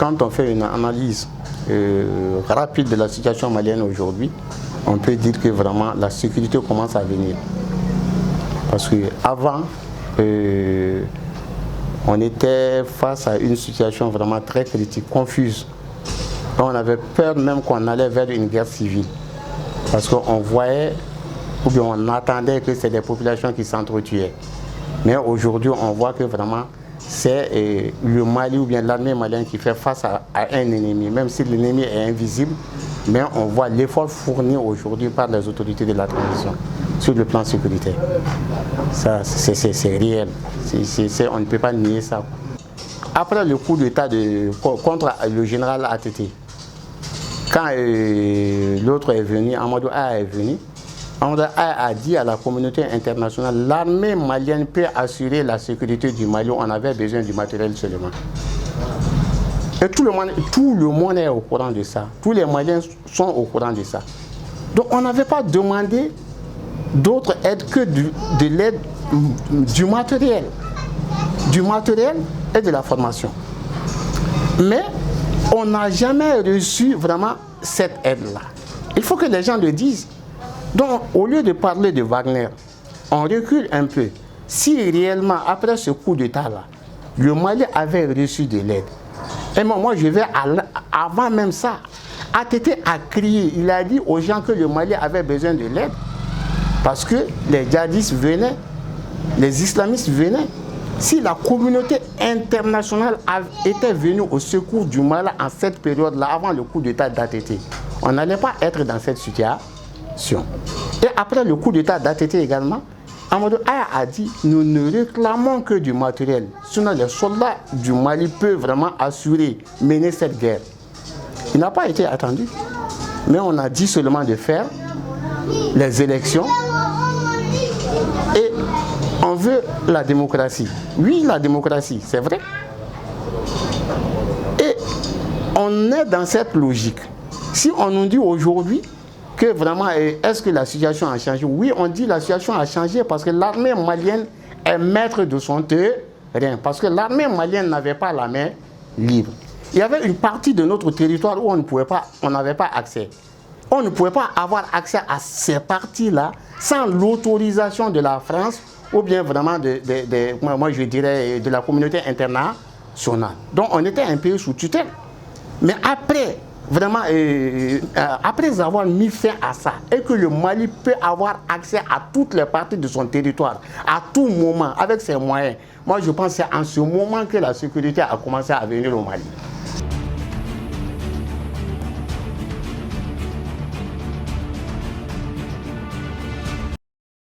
quand on fait une analyse rapide de la situation malienne aujourd'hui, on peut dire que vraiment la sécurité commence à venir. Parce qu'avant, on était face à une situation vraiment très critique, confuse. On avait peur même qu'on allait vers une guerre civile. Parce qu'on voyait, ou bien on attendait que c'est des populations qui s'entretuaient. Mais aujourd'hui, on voit que vraiment, c'est le Mali ou bien l'armée malienne qui fait face à un ennemi. Même si l'ennemi est invisible, mais on voit l'effort fourni aujourd'hui par les autorités de la transition sur le plan sécuritaire. Ça, c'est réel. On ne peut pas nier ça. Après le coup d'État contre le général ATT, quand l'autre est venu, Amadou Aya est venu, Amadou Aya a dit à la communauté internationale, l'armée malienne peut assurer la sécurité du Mali, on avait besoin du matériel seulement. Et tout le monde est au courant de ça. Tous les Maliens sont au courant de ça. Donc on n'avait pas demandé d'autre aide que de l'aide du matériel. Du matériel et de la formation. Mais on n'a jamais reçu vraiment cette aide-là. Il faut que les gens le disent. Donc au lieu de parler de Wagner, on recule un peu. Si réellement, après ce coup d'État-là, le Mali avait reçu de l'aide, et moi je vais avant même ça, ATT a crié, il a dit aux gens que le Mali avait besoin de l'aide parce que les djihadistes venaient, les islamistes venaient. Si la communauté internationale était venue au secours du Mali en cette période-là, avant le coup d'État d'ATT, on n'allait pas être dans cette situation. Et après le coup d'État d'ATT également, Amadou Aya a dit, nous ne réclamons que du matériel. Sinon, les soldats du Mali peuvent vraiment assurer, mener cette guerre. Il n'a pas été attendu. Mais on a dit seulement de faire les élections. Et on veut la démocratie. Oui, la démocratie, c'est vrai. Et on est dans cette logique. Si on nous dit aujourd'hui que vraiment, est-ce que la situation a changé? Oui, on dit la situation a changé parce que l'armée malienne est maître de son terrain. Parce que l'armée malienne n'avait pas la main libre. Il y avait une partie de notre territoire où on n'avait pas accès. On ne pouvait pas avoir accès à ces parties-là sans l'autorisation de la France ou bien vraiment moi je dirais de la communauté internationale. Donc on était un pays sous tutelle. Mais après, vraiment, après avoir mis fin à ça, et que le Mali peut avoir accès à toutes les parties de son territoire, à tout moment, avec ses moyens, moi je pense que c'est en ce moment que la sécurité a commencé à venir au Mali.